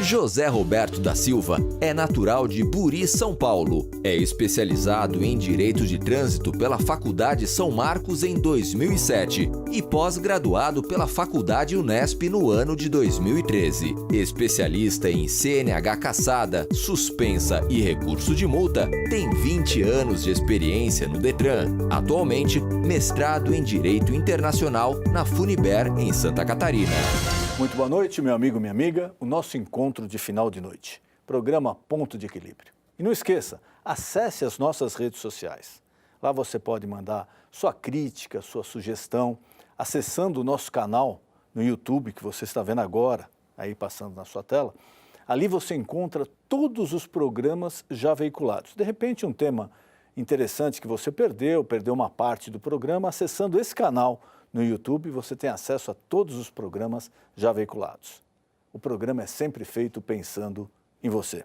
José Roberto da Silva é natural de Buri, São Paulo. É especializado em Direito de Trânsito pela Faculdade São Marcos em 2007 e pós-graduado pela Faculdade Unesp no ano de 2013. Especialista em CNH cassada, suspensa e recurso de multa, tem 20 anos de experiência no Detran. Atualmente, mestrado em Direito Internacional na Funiber, em Santa Catarina. Muito boa noite, meu amigo, minha amiga. O nosso encontro de final de noite. Programa Ponto de Equilíbrio. E não esqueça, acesse as nossas redes sociais. Lá você pode mandar sua crítica, sua sugestão, acessando o nosso canal no YouTube, que você está vendo agora, aí passando na sua tela. Ali você encontra todos os programas já veiculados. De repente, um tema interessante que você perdeu uma parte do programa, acessando esse canal no YouTube, você tem acesso a todos os programas já veiculados. O programa é sempre feito pensando em você.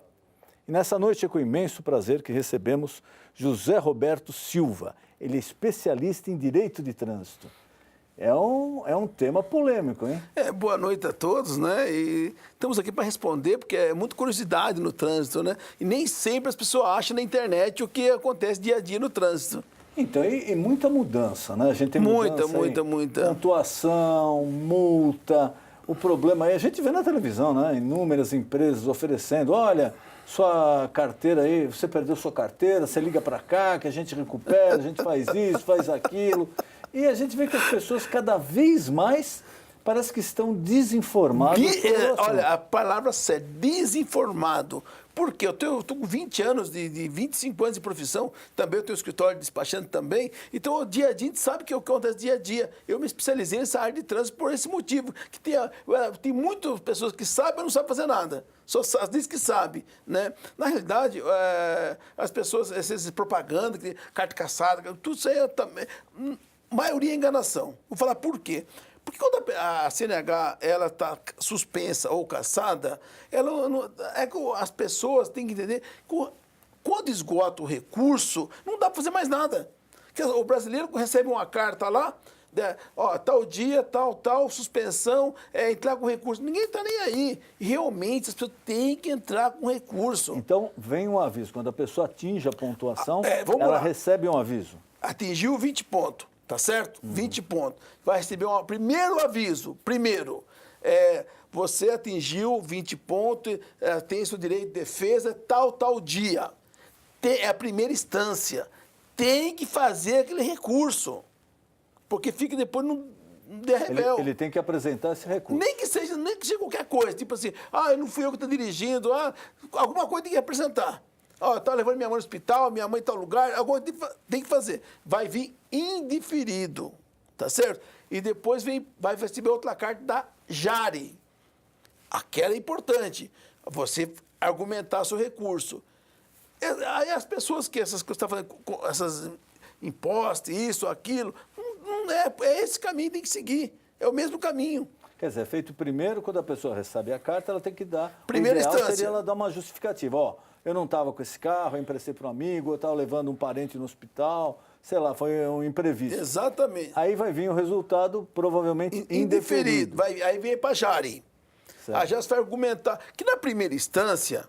E nessa noite é com imenso prazer que recebemos José Roberto Silva. Ele é especialista em Direito de Trânsito. É um tema polêmico, hein? Boa noite a todos, né? E estamos aqui para responder, porque é muita curiosidade no trânsito, né? E nem sempre as pessoas acham na internet o que acontece dia a dia no trânsito. Então, e muita mudança, né? A gente tem muita. Pontuação, multa. O problema aí, a gente vê na televisão, né? Inúmeras empresas oferecendo, olha, sua carteira aí, você perdeu sua carteira, você liga para cá, que a gente recupera, a gente faz isso, faz aquilo. E a gente vê que as pessoas cada vez mais parece que estão desinformadas. Olha, a palavra é desinformado. Por quê? Eu estou com 20 anos, de 25 anos de profissão, também eu tenho escritório de despachante também, então o dia a dia a gente sabe o que acontece dia a dia. Eu me especializei nessa área de trânsito por esse motivo, que tem muitas pessoas que sabem, mas não sabem fazer nada. Só diz que sabe, né? Na realidade, as pessoas, essas propaganda, carta caçada, tudo isso aí também, maioria é enganação. Vou falar por quê. Porque quando a CNH está suspensa ou cassada, as pessoas têm que entender que quando esgota o recurso, não dá para fazer mais nada. O brasileiro recebe uma carta lá, tal dia, tal, suspensão, entrar com recurso. Ninguém está nem aí. Realmente, as pessoas têm que entrar com recurso. Então, vem um aviso. Quando a pessoa atinge a pontuação, ela recebe um aviso. Atingiu 20 pontos. Tá certo? 20 pontos. Vai receber um primeiro aviso. Primeiro, você atingiu 20 pontos, tem seu direito de defesa, tal dia. É a primeira instância. Tem que fazer aquele recurso. Porque fica depois no derrebel. Ele tem que apresentar esse recurso. Nem que seja qualquer coisa. Tipo assim, não fui eu que estou dirigindo. Alguma coisa tem que apresentar. Tá levando minha mãe no hospital, minha mãe em tal lugar, agora tem que fazer. Vai vir indiferido, tá certo? E depois vai receber outra carta da Jari. Aquela é importante, você argumentar seu recurso. Aí as pessoas que essas coisas estão fazendo, essas impostos, isso, aquilo, não é esse caminho que tem que seguir, é o mesmo caminho. Quer dizer, é feito primeiro, quando a pessoa recebe a carta, ela tem que dar... Primeira instância. Seria ela dar uma justificativa. Eu não estava com esse carro, eu emprestei para um amigo, eu estava levando um parente no hospital, sei lá, foi um imprevisto. Exatamente. Aí vai vir o resultado, provavelmente, indeferido. Aí vem para a Jari. A Jari vai argumentar que, na primeira instância,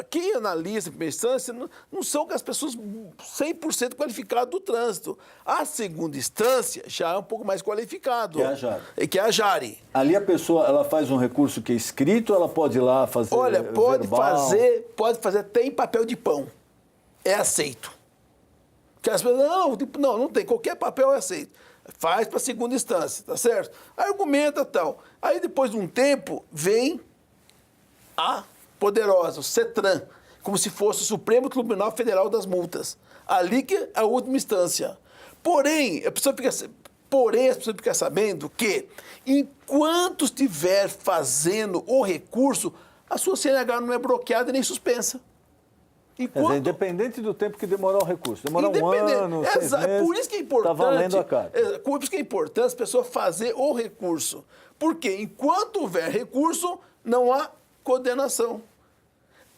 quem analisa a primeira instância não são as pessoas 100% qualificadas do trânsito. A segunda instância já é um pouco mais qualificado. Que é a Jari. Que é a Jari. Ali a pessoa, ela faz um recurso que é escrito, ela pode ir lá fazer pode fazer até em papel de pão. É aceito. Que as pessoas, não tem. Qualquer papel é aceito. Faz para a segunda instância, tá certo? Argumenta tal. Aí, depois de um tempo, vem a poderosa, o CETRAN, como se fosse o Supremo Tribunal Federal das Multas. Ali que é a última instância. Porém, as pessoas ficam sabendo que, enquanto estiver fazendo o recurso, a sua CNH não é bloqueada nem suspensa. Independente do tempo que demorar o recurso. Demorar um ano, 6 meses, por isso que é importante, está valendo a carta. Por isso que é importante as pessoas fazer o recurso. Porque enquanto houver recurso, não há condenação.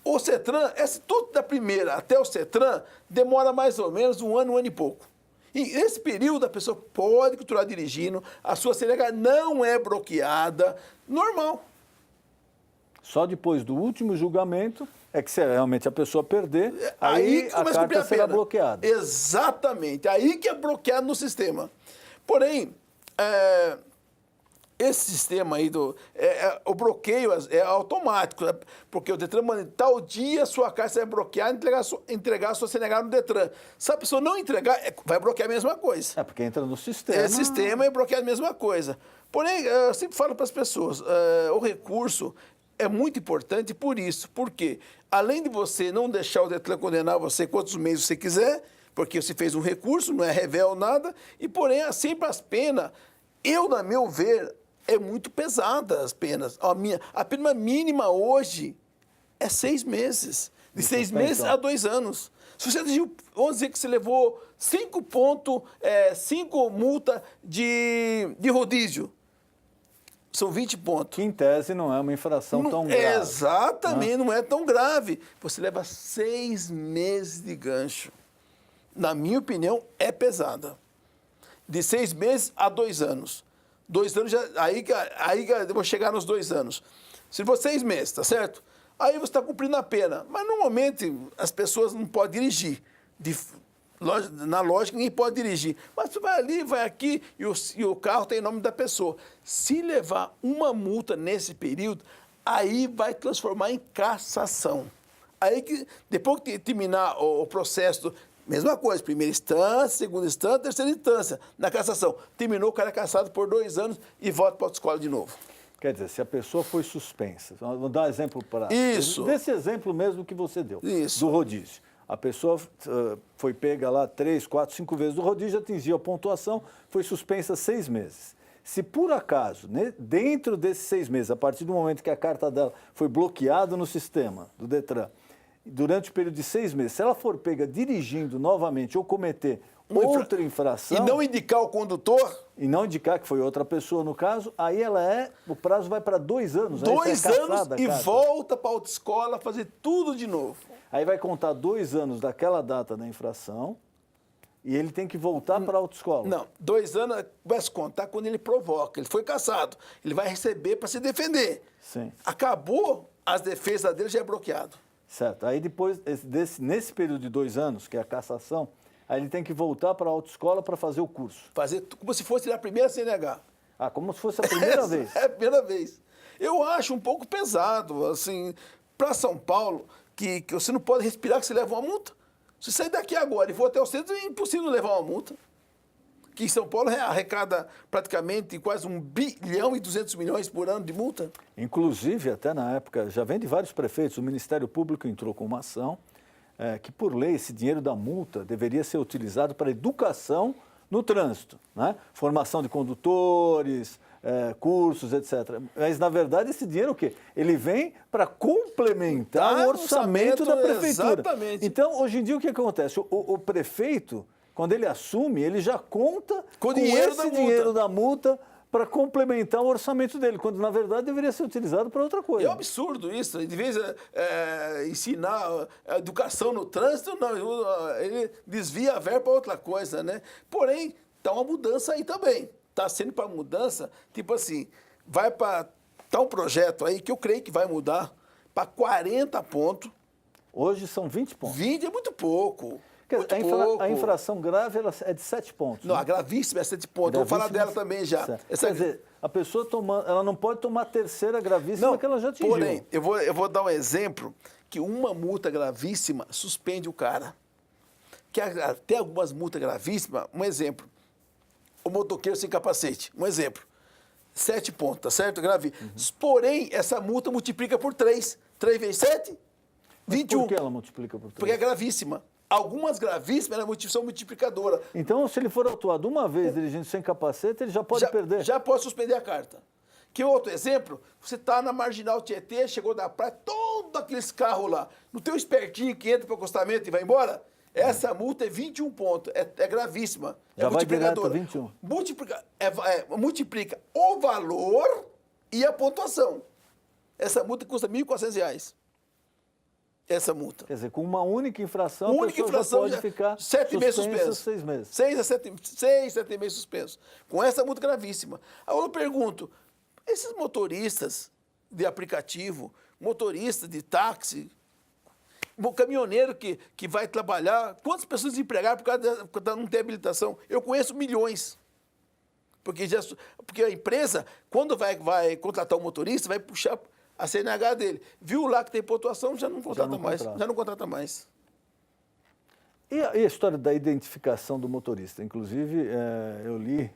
O CETRAN, tudo da primeira até o CETRAN, demora mais ou menos um ano e pouco. E nesse período a pessoa pode continuar dirigindo, a sua CNH não é bloqueada, normal. Só depois do último julgamento é que se realmente a pessoa perder, aí que a começa a cumprir carta será pena. bloqueada. Exatamente, aí que é bloqueado no sistema. Porém, esse sistema aí o bloqueio é automático, né? Porque o Detran manda tal dia sua carta vai bloquear e entregar a sua CNH no Detran. Se a pessoa não entregar, vai bloquear a mesma coisa. É, porque entra no sistema. É sistema e bloqueia a mesma coisa. Porém, eu sempre falo para as pessoas, o recurso é muito importante por isso. Porque, além de você não deixar o Detran condenar você quantos meses você quiser, porque você fez um recurso, não é revel nada, e porém, sempre as penas, na meu ver, é muito pesada as penas. A pena mínima hoje é 6 meses. De 6 meses a 2 anos. Se você atingiu, vamos dizer que você levou 5 multas de rodízio, são 20 pontos. Que em tese não é uma infração tão grave. Exatamente, não é tão grave. Você leva 6 meses de gancho. Na minha opinião, é pesada. De 6 meses a 2 anos. 2 anos, aí eu vou chegar nos 2 anos. Se for 6 meses, tá certo? Aí você está cumprindo a pena. Mas, normalmente, as pessoas não podem dirigir. Na lógica, ninguém pode dirigir. Mas você vai ali, vai aqui, e o carro tem o nome da pessoa. Se levar uma multa nesse período, aí vai transformar em cassação. Aí, depois que terminar o processo, mesma coisa, primeira instância, segunda instância, terceira instância, na cassação. Terminou, o cara é cassado por 2 anos e volta para a autoescola de novo. Quer dizer, se a pessoa foi suspensa, vou dar um exemplo para... Isso. Desse exemplo mesmo que você deu, Isso. do rodízio. A pessoa foi pega lá 3, 4, 5 vezes do rodízio, atingiu a pontuação, foi suspensa 6 meses. Se por acaso, dentro desses 6 meses, a partir do momento que a carta dela foi bloqueada no sistema do Detran, durante o período de 6 meses, se ela for pega dirigindo novamente ou cometer outra infração... E não indicar o condutor... E não indicar que foi outra pessoa, no caso, aí o prazo vai para 2 anos. 2 anos e volta para a autoescola fazer tudo de novo. Aí vai contar 2 anos daquela data da infração e ele tem que voltar para a autoescola. Não, 2 anos vai se contar quando ele provoca. Ele foi cassado. Ele vai receber para se defender. Sim. Acabou, as defesas dele já é bloqueado. Certo. Aí depois, nesse período de 2 anos, que é a cassação, aí ele tem que voltar para a autoescola para fazer o curso. Fazer como se fosse a primeira CNH. Ah, como se fosse a primeira vez. É a primeira vez. Eu acho um pouco pesado, assim, para São Paulo, que você não pode respirar que você leva uma multa. Se sair daqui agora e for até o centro, é impossível levar uma multa. Que em São Paulo arrecada praticamente quase 1 bilhão e 200 milhões por ano de multa. Inclusive, até na época, já vem de vários prefeitos, o Ministério Público entrou com uma ação que, por lei, esse dinheiro da multa deveria ser utilizado para educação no trânsito, né? Formação de condutores, cursos, etc. Mas, na verdade, esse dinheiro o quê? Ele vem para complementar o orçamento da prefeitura. Exatamente. Então, hoje em dia, o que acontece? O prefeito, quando ele assume, ele já conta com esse dinheiro da multa para complementar o orçamento dele, quando, na verdade, deveria ser utilizado para outra coisa. É um absurdo isso. De vez ensinar a educação no trânsito, não, ele desvia a verba para outra coisa, né? Porém, está uma mudança aí também. Está sendo para mudança, tipo assim, vai para... Está um projeto aí que eu creio que vai mudar para 40 pontos. Hoje são 20 pontos. 20 é muito pouco. A infração grave ela é de 7 pontos. Não, né? a gravíssima é 7 pontos. Eu vou falar dela também já. Quer dizer, a pessoa ela não pode tomar a terceira gravíssima que ela já atingiu. Porém, eu vou dar um exemplo que uma multa gravíssima suspende o cara. Que até algumas multas gravíssimas, um exemplo, o motoqueiro sem capacete, um exemplo, 7 pontos, tá certo? Grave. Porém, essa multa multiplica por 3. 3 vezes 7, 21. Por que ela multiplica por 3? Porque é gravíssima. Algumas gravíssimas são multiplicadoras. Então, se ele for autuado uma vez dirigindo sem capacete, ele já pode perder. Já pode suspender a carta. Que outro exemplo? Você está na Marginal Tietê, chegou da praia, todos aqueles carros lá, no teu espertinho que entra para o acostamento e vai embora, essa multa é 21 pontos, é gravíssima. Já é vai direto multiplicadora. 21. Multiplica o valor e a pontuação. Essa multa custa R$ 1.400. Essa multa. Quer dizer, com uma única infração, a pessoa já pode ficar 7 meses suspenso. 6 meses. 6 a 7 meses suspenso. Com essa multa gravíssima. Agora eu pergunto, esses motoristas de aplicativo, motorista de táxi, o caminhoneiro que vai trabalhar. Quantas pessoas desempregaram por causa de não ter habilitação? Eu conheço milhões. Porque a empresa, quando vai contratar um motorista, vai puxar a CNH dele. Viu lá que tem pontuação, já não contrata mais. E a história da identificação do motorista? Inclusive, eu li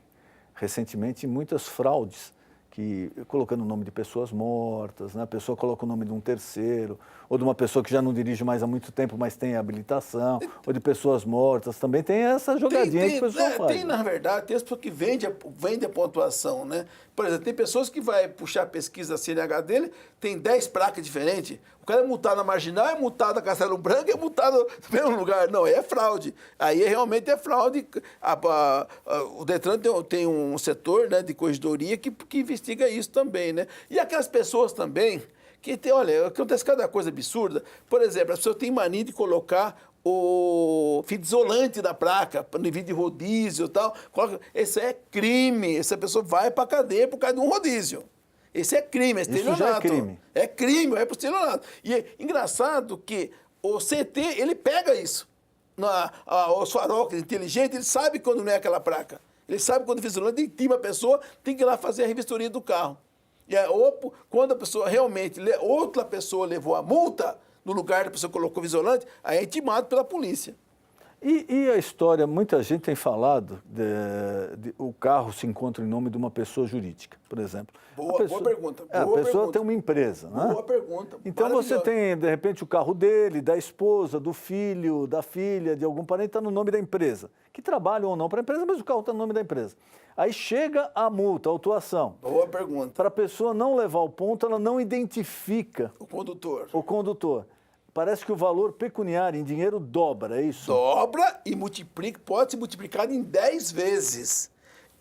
recentemente muitas fraudes, colocando o nome de pessoas mortas, né? A pessoa coloca o nome de um terceiro, ou de uma pessoa que já não dirige mais há muito tempo, mas tem habilitação, ou de pessoas mortas. Também tem essa jogadinha que o pessoal faz. Tem, na verdade, tem as pessoas que vendem a pontuação, né? Por exemplo, tem pessoas que vai puxar a pesquisa da CNH dele, tem 10 placas diferentes. O cara é multado na Marginal, é multado na Castelo Branco, é multado no mesmo lugar. Não, é fraude. Aí realmente é fraude. O Detran tem um setor, né, de corregedoria que investiga isso também, né? E aquelas pessoas também que tem, olha, acontece cada coisa absurda. Por exemplo, as pessoas têm mania de colocar o fita isolante da placa, no vídeo de rodízio e tal. Esse é crime. Essa pessoa vai para a cadeia por causa de um rodízio. Esse é crime, é estelionato. Isso já é crime. É crime, vai para o estelionato. E é engraçado que o CT, ele pega isso. Os farol inteligente, ele sabe quando não é aquela placa. Ele sabe quando o fita isolante intima a pessoa, tem que ir lá fazer a revistoria do carro. E quando a pessoa realmente, outra pessoa levou a multa, no lugar da pessoa que colocou o isolante, aí é intimado pela polícia. E a história, muita gente tem falado, o carro se encontra em nome de uma pessoa jurídica, por exemplo. Boa pergunta. A pessoa tem uma empresa, né? Boa pergunta. Então você tem, de repente, o carro dele, da esposa, do filho, da filha, de algum parente, está no nome da empresa. Que trabalham ou não para a empresa, mas o carro está no nome da empresa. Aí chega a multa, a autuação. Boa pergunta. Para a pessoa não levar o ponto, ela não identifica o condutor. Parece que o valor pecuniário em dinheiro dobra, é isso? Dobra e pode ser multiplicado em 10 vezes.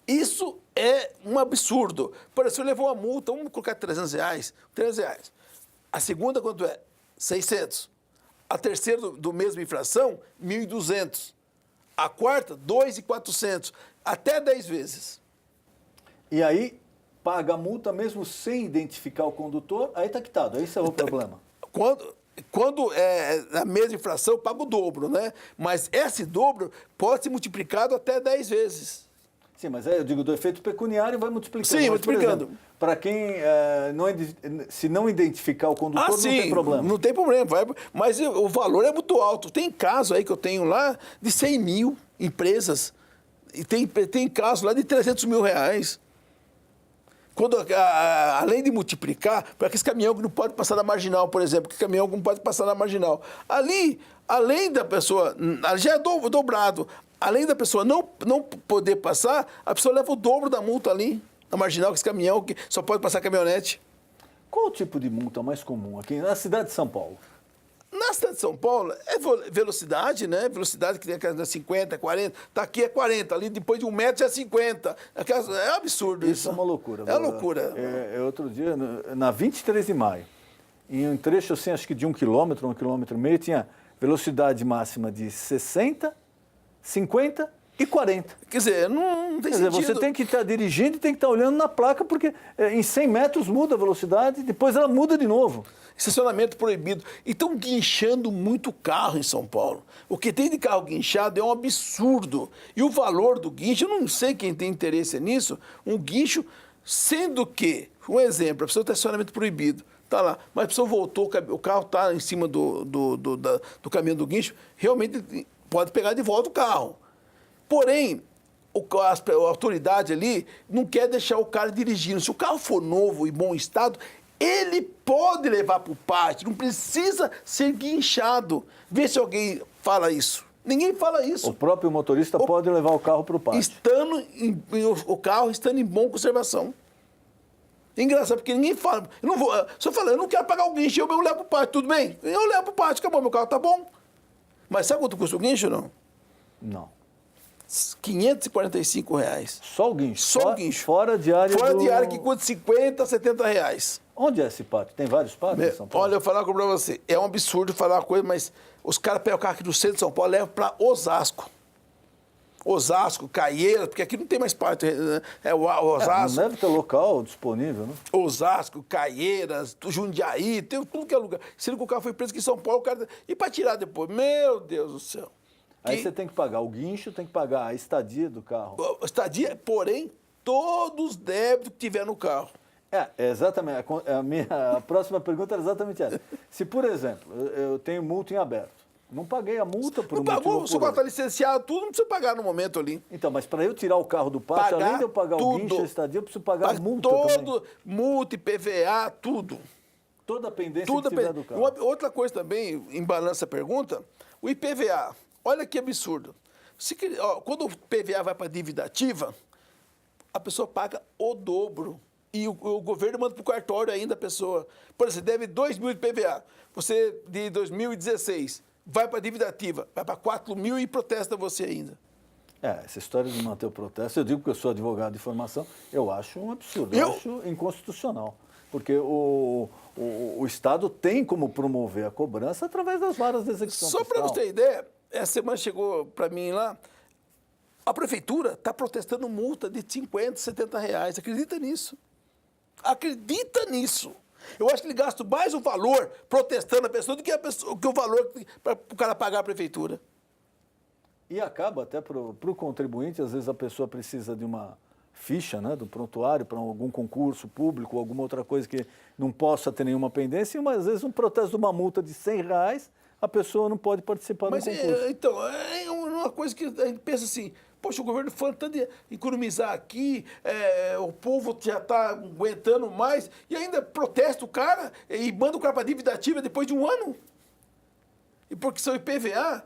Isso é um absurdo. Por exemplo, você levou a multa, vamos colocar R$300. R$300. A segunda, quanto é? 600. A terceira do mesmo infração, 1.200. A quarta, 2.400. Até 10 vezes. E aí, paga a multa mesmo sem identificar o condutor, aí está quitado. Esse é o problema. Quando é a mesma infração, paga o dobro, né? Mas esse dobro pode ser multiplicado até 10 vezes. Sim, mas eu digo, do efeito pecuniário vai multiplicando. Sim, multiplicando. Para quem se não identificar o condutor, não tem problema. Não tem problema, mas o valor é muito alto. Tem caso aí que eu tenho lá de 100 mil empresas, e tem caso lá de R$300 mil. Quando, além de multiplicar, para aqueles caminhão que não pode passar na marginal, por exemplo, que caminhão que não pode passar na marginal. Ali, além da pessoa, já é dobrado, além da pessoa não poder passar, a pessoa leva o dobro da multa ali, na marginal, que esse caminhão que só pode passar caminhonete. Qual o tipo de multa mais comum aqui na cidade de São Paulo? Na cidade de São Paulo, é velocidade, né? Velocidade que tem 50, 40. Tá aqui é 40, ali depois de 1 metro já é 50. É absurdo isso. Isso é uma loucura. É loucura. Outro dia, na 23 de maio, em um trecho assim, acho que de 1 quilômetro, 1,5 quilômetros, tinha velocidade máxima de 60, 50 e 40. Quer dizer, não tem sentido. Você tem que estar dirigindo e tem que estar olhando na placa, porque em 100 metros muda a velocidade, depois ela muda de novo. Estacionamento proibido. E estão guinchando muito carro em São Paulo. O que tem de carro guinchado é um absurdo. E o valor do guincho, eu não sei quem tem interesse nisso, um guincho, sendo que, um exemplo, a pessoa tem estacionamento proibido, está lá, mas a pessoa voltou, o carro está em cima do caminho do guincho, realmente pode pegar de volta o carro. Porém, a autoridade ali não quer deixar o cara dirigindo. Se o carro for novo e bom estado, ele pode levar para o pátio, não precisa ser guinchado. Vê se alguém fala isso. Ninguém fala isso. O próprio motorista pode levar o carro para o pátio. O carro estando em boa conservação. Engraçado, porque ninguém fala. Se eu falar, eu não quero pagar o guincho, eu levo para o pátio, tudo bem? Eu levo para o pátio, acabou, meu carro tá bom. Mas sabe quanto custa o guincho, não? Não. R$545. Só o guincho? Só o guincho. Fora a diária Fora a diária que custa R$50, R$70. Onde é esse pátio? Tem vários pátios em São Paulo? Olha, eu vou falar para você. É um absurdo falar uma coisa, mas os caras pegam o carro aqui do centro de São Paulo e levam para Osasco. Osasco, Caieiras, porque aqui não tem mais parte, né? Osasco. Não deve ter local disponível, né? Osasco, Caieiras, Jundiaí, tem tudo que é lugar. Sendo que o carro foi preso aqui em São Paulo, o cara... E para tirar depois? Meu Deus do céu. Aí você tem que pagar o guincho, tem que pagar a estadia do carro. Estadia, porém, todos os débitos que tiver no carro. Exatamente. A próxima pergunta era exatamente essa. Se, por exemplo, eu tenho multa em aberto, não paguei a multa por Não um pagou, o motivo seu ou por carro está outro. licenciado, tudo, não precisa pagar no momento ali. Então, mas para eu tirar o carro do pátio, Pagar além de eu pagar o tudo. guincho, a estadia, eu preciso pagar a multa todo, também. multa, IPVA, tudo. Toda a pendência Tudo que tiver do carro. Outra coisa também, em balança a pergunta, o IPVA. Olha que absurdo. Quando o IPVA vai para dívida ativa, a pessoa paga o dobro. E o governo manda para o cartório ainda a pessoa. Por exemplo, você deve 2 mil de IPVA. Você, de 2016, vai para dívida ativa, vai para 4 mil e protesta você ainda. Essa história de manter o protesto, eu digo que eu sou advogado de formação, eu acho um absurdo, eu acho inconstitucional. Porque o Estado tem como promover a cobrança através das varas de execução Só para fiscal. você ter ideia, essa semana chegou para mim lá, a prefeitura está protestando multa de 50, 70 reais. Acredita nisso? Acredita nisso. Eu acho que ele gasta mais o valor protestando a pessoa do que, que o valor para o cara pagar a prefeitura. E acaba até para o contribuinte, às vezes a pessoa precisa de uma ficha, né, do prontuário para algum concurso público, alguma outra coisa que não possa ter nenhuma pendência, mas às vezes um protesto de uma multa de 100 reais, a pessoa não pode participar do concurso. Então, é uma coisa que a gente pensa assim, poxa, o governo falando tanto de economizar aqui, o povo já está aguentando mais, e ainda protesta o cara e manda o cara para dívida ativa depois de um ano. E porque seu IPVA,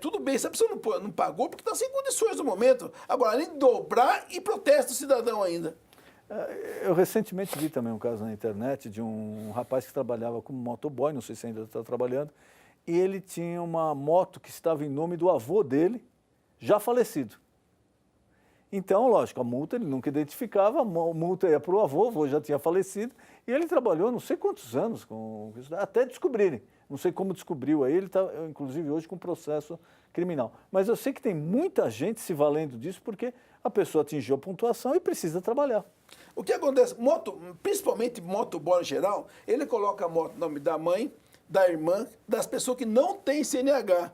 tudo bem, se a pessoa não pagou, porque está sem condições no momento. Agora, além de dobrar e protesta o cidadão ainda. Eu recentemente vi também um caso na internet de um rapaz que trabalhava como motoboy, não sei se ainda está trabalhando, e ele tinha uma moto que estava em nome do avô dele, já falecido. Então, lógico, a multa ele nunca identificava, a multa ia para o avô já tinha falecido, e ele trabalhou não sei quantos anos com isso, até descobrirem. Não sei como descobriu aí, ele está, inclusive, hoje com processo criminal. Mas eu sei que tem muita gente se valendo disso porque a pessoa atingiu a pontuação e precisa trabalhar. O que acontece? Principalmente motoboy em geral, ele coloca a moto no nome da mãe, da irmã, das pessoas que não têm CNH.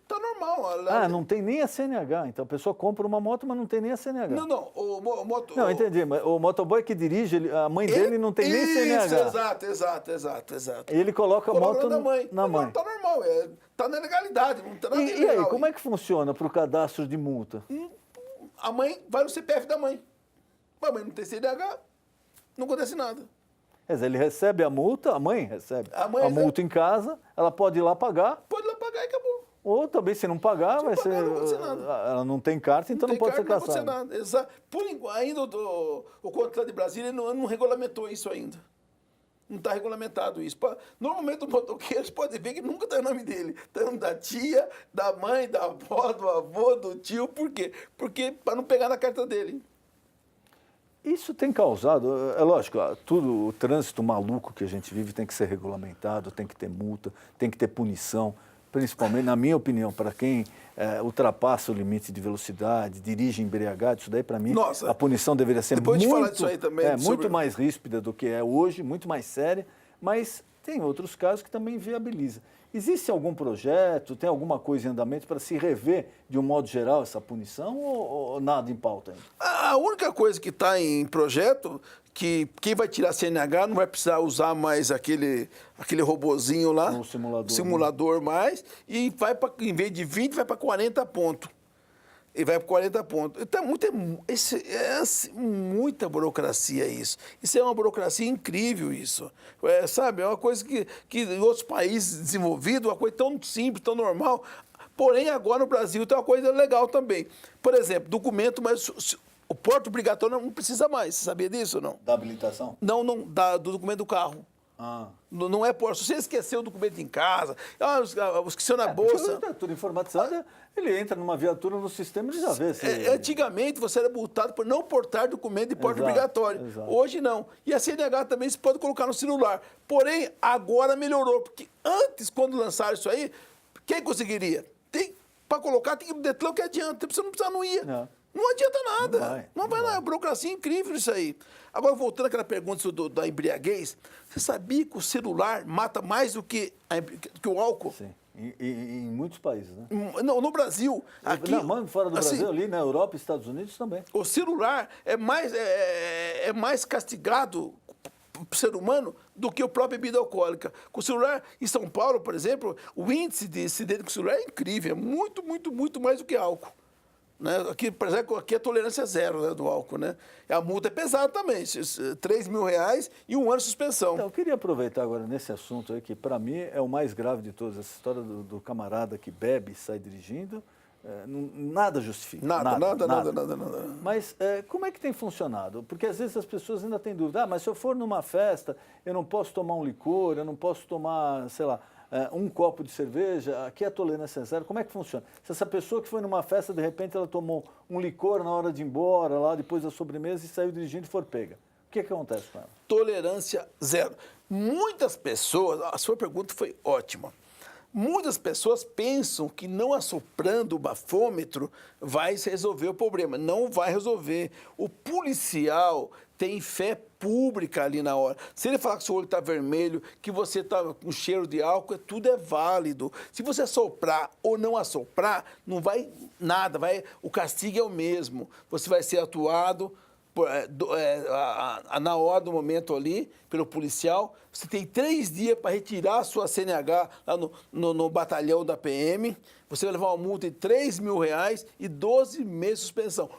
Tá normal. Não tem nem a CNH. Então a pessoa compra uma moto, mas não tem nem a CNH. Não. Não, entendi. Mas o motoboy que dirige, a mãe dele não tem nem CNH. Exato. E ele coloca a moto na mãe. Tá normal, tá na legalidade, não tá nada E ilegal. aí, como é que funciona para o cadastro de multa? A mãe vai no CPF da mãe. A mãe não tem CNH, não acontece nada. Quer dizer, ele recebe a multa, a mãe recebe A mãe a recebe. multa em casa, ela pode ir lá pagar. Pode ir lá pagar e acabou. Ou também, se não pagar, vai ser. Não acontecer nada. Ela não tem carta, então não pode ser cassada. Não acontecer nada. Exato. Por enquanto, ainda o contrato de Brasília não regulamentou isso ainda. Não está regulamentado isso. Normalmente, o motoqueiro pode ver que nunca está o nome dele. Está o nome da tia, da mãe, da avó, do avô, do tio. Por quê? Porque para não pegar na carta dele. Isso tem causado, é lógico, tudo, o trânsito maluco que a gente vive tem que ser regulamentado, tem que ter multa, tem que ter punição. Principalmente, na minha opinião, para quem ultrapassa o limite de velocidade, dirige embriagado, isso daí, para mim, Nossa, a punição deveria ser depois de muito, falar disso aí também, muito mais ríspida do que é hoje, muito mais séria, mas tem outros casos que também viabiliza. Existe algum projeto, tem alguma coisa em andamento para se rever, de um modo geral, essa punição ou nada em pauta ainda? A única coisa que está em projeto, que quem vai tirar CNH não vai precisar usar mais aquele robozinho lá, O simulador mais, e vai para, em vez de 20, vai para 40 pontos. E vai para 40 pontos. Então, muita burocracia isso. Isso é uma burocracia incrível, isso. Sabe, é uma coisa que em outros países desenvolvidos, uma coisa tão simples, tão normal. Porém, agora no Brasil tem uma coisa legal também. Por exemplo, documento, mas o porte obrigatório não precisa mais. Você sabia disso ou não? Da habilitação? Não, do documento do carro. Não é porte. Se você esqueceu o documento em casa, esqueceu na bolsa. Tudo informatizado, ele entra numa viatura no sistema e já vê. Antigamente você era multado por não portar documento de porte obrigatório. Exato. Hoje não. E a CNH também se pode colocar no celular. Porém, agora melhorou, porque antes, quando lançaram isso aí, quem conseguiria? Para colocar, tem que ir no Detran, que adianta. Você não precisa, não ia. Não adianta nada. Não vai lá. A burocracia é incrível isso aí. Agora, voltando àquela pergunta da embriaguez, você sabia que o celular mata mais do que o álcool? Sim. Em muitos países, né? Não, no Brasil. Aqui, não, fora do assim, Brasil, ali na Europa e Estados Unidos também. O celular é mais castigado para o ser humano do que a própria bebida alcoólica. Com o celular, em São Paulo, por exemplo, o índice de acidente com o celular é incrível. É muito, muito, muito mais do que álcool. Né? Aqui, por exemplo, aqui a tolerância é zero, né, do álcool, né? A multa é pesada também, R$3.000 e 1 ano de suspensão. Então, eu queria aproveitar agora nesse assunto aí, que para mim é o mais grave de todos, essa história do camarada que bebe e sai dirigindo, nada justifica. Nada. Mas como é que tem funcionado? Porque às vezes as pessoas ainda têm dúvida, mas se eu for numa festa, eu não posso tomar um licor, eu não posso tomar, sei lá, um copo de cerveja, aqui a tolerância é zero. Como é que funciona? Se essa pessoa que foi numa festa, de repente ela tomou um licor na hora de ir embora, lá depois da sobremesa, e saiu dirigindo e for pega, o que acontece com ela? Tolerância zero. Muitas pessoas, a sua pergunta foi ótima. Muitas pessoas pensam que não assoprando o bafômetro vai resolver o problema. Não vai resolver. O policial tem fé pública ali na hora. Se ele falar que o seu olho está vermelho, que você está com cheiro de álcool, tudo é válido. Se você assoprar ou não assoprar, não vai nada. O castigo é o mesmo. Você vai ser atuado na hora do momento ali, pelo policial. Você tem 3 dias para retirar a sua CNH lá no batalhão da PM. Você vai levar uma multa de R$3.000 e 12 meses de suspensão.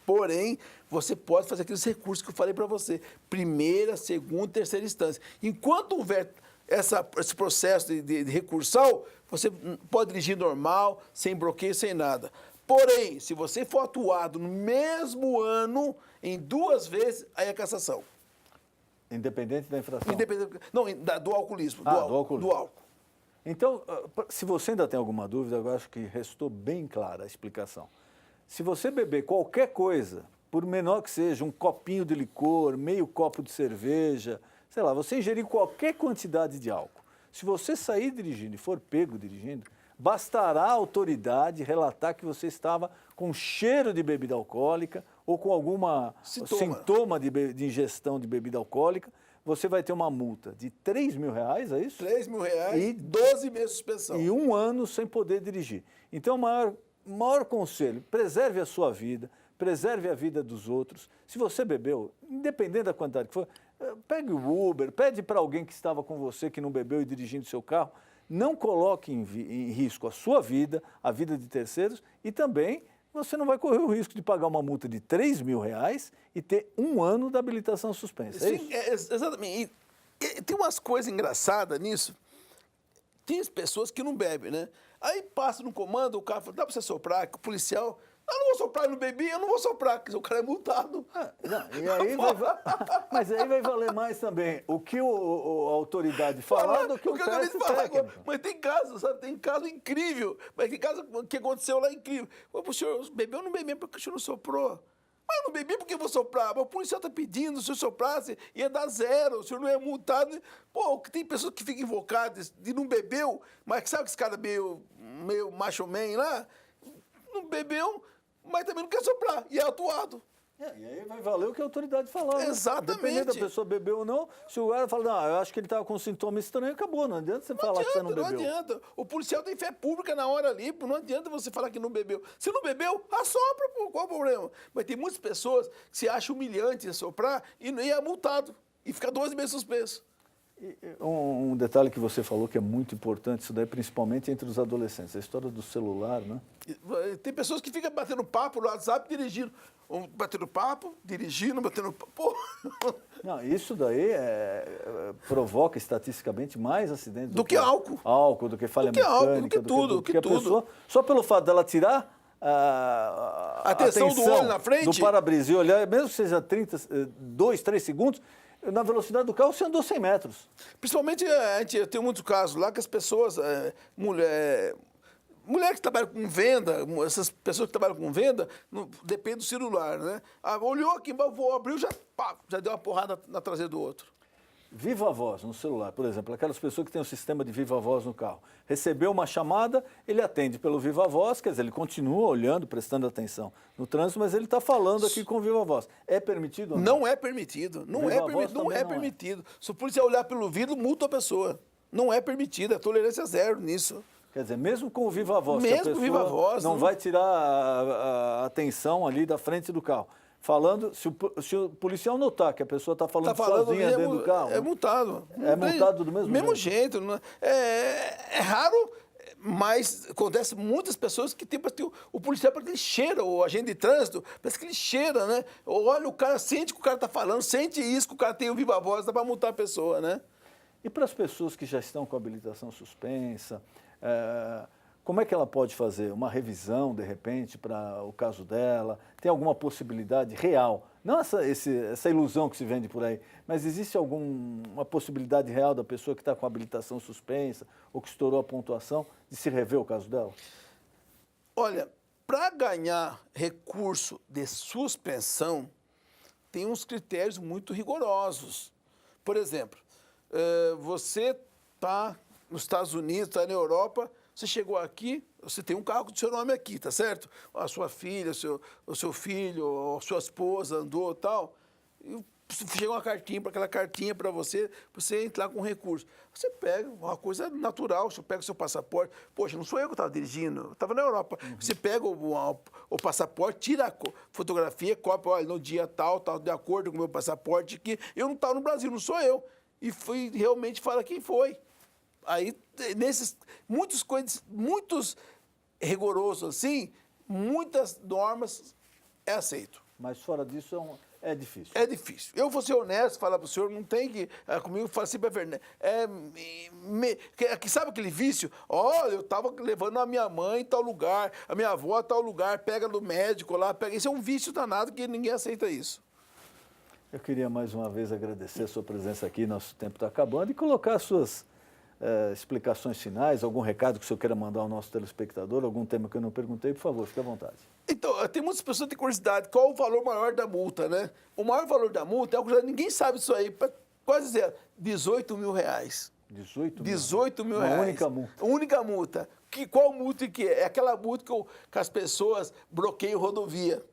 Porém, você pode fazer aqueles recursos que eu falei para você. Primeira, segunda, terceira instância. Enquanto houver esse processo de recursal, você pode dirigir normal, sem bloqueio, sem nada. Porém, se você for atuado no mesmo ano, em 2 vezes, aí é cassação. Independente da infração? Não, do alcoolismo. Do álcool. Do álcool. Então, se você ainda tem alguma dúvida, eu acho que restou bem clara a explicação. Se você beber qualquer coisa, por menor que seja, um copinho de licor, meio copo de cerveja, sei lá, você ingerir qualquer quantidade de álcool, se você sair dirigindo e for pego dirigindo, bastará a autoridade relatar que você estava com cheiro de bebida alcoólica ou com algum sintoma de ingestão de bebida alcoólica, você vai ter uma multa de R$3.000, é isso? R$3.000 e 12 meses de suspensão. E 1 ano sem poder dirigir. Então, o maior conselho, preserve a sua vida, preserve a vida dos outros. Se você bebeu, independente da quantidade que for, pegue o Uber, pede para alguém que estava com você, que não bebeu e dirigindo seu carro, não coloque em risco a sua vida, a vida de terceiros, e também você não vai correr o risco de pagar uma multa de R$3.000 e ter 1 ano da habilitação suspensa. Sim, exatamente. E tem umas coisas engraçadas nisso. Tem pessoas que não bebem, né? Aí passa no comando, o cara fala, dá para você soprar? Que o policial... Eu não vou soprar, eu não bebi, eu não vou soprar, porque o cara é multado. E aí mas aí vai valer mais também o que a autoridade falar do que o teste técnico. Mas tem caso, sabe? Tem caso incrível. Mas tem caso que aconteceu lá incrível. O senhor bebeu ou não bebeu porque o senhor não soprou? Mas eu não bebi porque eu vou soprar. Mas o policial está pedindo, se eu soprasse, ia dar 0, o senhor não é multado. Pô, tem pessoas que ficam invocadas de não bebeu, mas sabe que esse cara meio macho man lá? Não bebeu, mas também não quer soprar, e é atuado. E aí vai valer o que a autoridade falar. Exatamente. Né? Dependendo da pessoa bebeu ou não, se o cara fala, não, eu acho que ele estava com um sintoma estranho, acabou. Não adianta você falar que você não bebeu. Não adianta. O policial tem fé pública na hora ali, não adianta você falar que não bebeu. Se não bebeu, assopra, pô, qual o problema? Mas tem muitas pessoas que se acham humilhante assoprar e é multado. E fica 12 meses suspenso. Um detalhe que você falou que é muito importante, isso daí principalmente entre os adolescentes, a história do celular, né? Tem pessoas que ficam batendo papo no WhatsApp dirigindo. Batendo papo, dirigindo, batendo papo. Não, isso daí provoca estatisticamente mais acidentes do que álcool. Álcool, do que falha mecânica, do que tudo. A pessoa, só pelo fato dela tirar a atenção do olho na frente, do para-brisa e olhar, mesmo que seja 2, 3 segundos, na velocidade do carro, você andou 100 metros. Principalmente, eu tenho muitos casos lá que as pessoas, mulheres que trabalham com venda, essas pessoas que trabalham com venda, depende do celular, né? Olhou aqui, abriu, já deu uma porrada na traseira do outro. Viva voz no celular, por exemplo, aquelas pessoas que têm o sistema de viva voz no carro. Recebeu uma chamada, ele atende pelo viva voz, quer dizer, ele continua olhando, prestando atenção no trânsito, mas ele está falando aqui com viva voz. É permitido ou não? Não é permitido. Não Viva é, voz não também é não é. permitido. Se o policial olhar pelo vidro, multa a pessoa. Não é permitido. A tolerância é zero nisso. Quer dizer, mesmo com o viva voz, Mesmo que a com pessoa viva voz, não não- vai tirar a atenção ali da frente do carro. Falando, se o policial notar que a pessoa está falando, Tá falando sozinha ali, dentro do carro, é multado. É Não tem- multado do mesmo jeito. Não é raro, mas acontece muitas pessoas que tem o policial parece que ele cheira, o agente de trânsito, parece que ele cheira, né? Olha, o cara sente que o cara está falando, sente isso, que o cara tem o viva voz, dá para multar a pessoa, né? E para as pessoas que já estão com habilitação suspensa, como é que ela pode fazer? Uma revisão, de repente, para o caso dela? Tem alguma possibilidade real? Não essa ilusão que se vende por aí, mas existe alguma possibilidade real da pessoa que está com habilitação suspensa ou que estourou a pontuação de se rever o caso dela? Olha, para ganhar recurso de suspensão, tem uns critérios muito rigorosos. Por exemplo, você está nos Estados Unidos, está na Europa, você chegou aqui, você tem um carro com o seu nome aqui, tá certo? A sua filha, o seu filho, a sua esposa andou e tal. E chega uma cartinha, para aquela cartinha para você entrar com recurso. Você pega uma coisa natural, você pega o seu passaporte. Poxa, não sou eu que estava dirigindo, eu estava na Europa. Você pega o passaporte, tira a fotografia, cópia, olha, no dia tal, de acordo com o meu passaporte aqui. Eu não estava no Brasil, não sou eu. E realmente fala quem foi. Aí, nesses muitos rigorosos assim, muitas normas é aceito. Mas fora disso é difícil. É difícil. Eu vou ser honesto, falar para o senhor, não tem que... comigo, fala assim, sabe aquele vício? Olha, eu estava levando a minha mãe em tal lugar, a minha avó a tal lugar, pega no médico lá, pega... Isso é um vício danado que ninguém aceita isso. Eu queria mais uma vez agradecer a sua presença aqui, nosso tempo está acabando, e colocar as suas explicações finais, algum recado que o senhor queira mandar ao nosso telespectador, algum tema que eu não perguntei, por favor, fique à vontade. Então, tem muitas pessoas que têm curiosidade, qual o valor maior da multa, né? O maior valor da multa é algo que ninguém sabe disso aí, quase zero, R$18 mil. 18 mil? 18 mil Uma reais. única multa. Única multa. Qual multa que é? É aquela multa que as pessoas bloqueiam rodovia.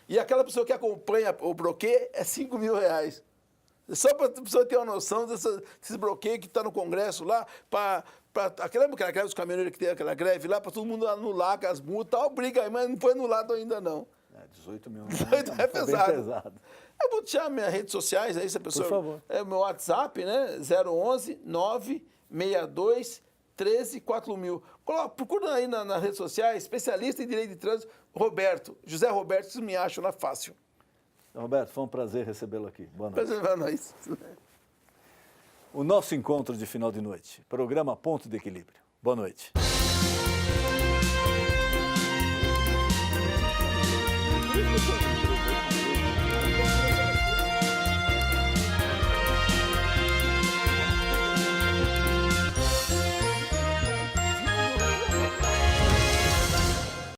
E aquela pessoa que acompanha o bloqueio é R$5 mil. Só para a pessoa ter uma noção desses bloqueios que está no Congresso lá, aquela greve dos caminhoneiros que tem aquela greve lá, para todo mundo anular as multas, tal, briga, mas não foi anulado ainda não. 18 mil. 18 é pesado. pesado. Eu vou deixar minhas redes sociais aí, se a pessoa... Por favor. É o meu WhatsApp, né? 011 962 13 4000. Procura aí nas redes sociais, especialista em direito de trânsito, Roberto. José Roberto, vocês me acham lá fácil. Roberto, foi um prazer recebê-lo aqui. Boa noite. Prazer pra nós. O nosso encontro de final de noite. Programa Ponto de Equilíbrio. Boa noite. Isso,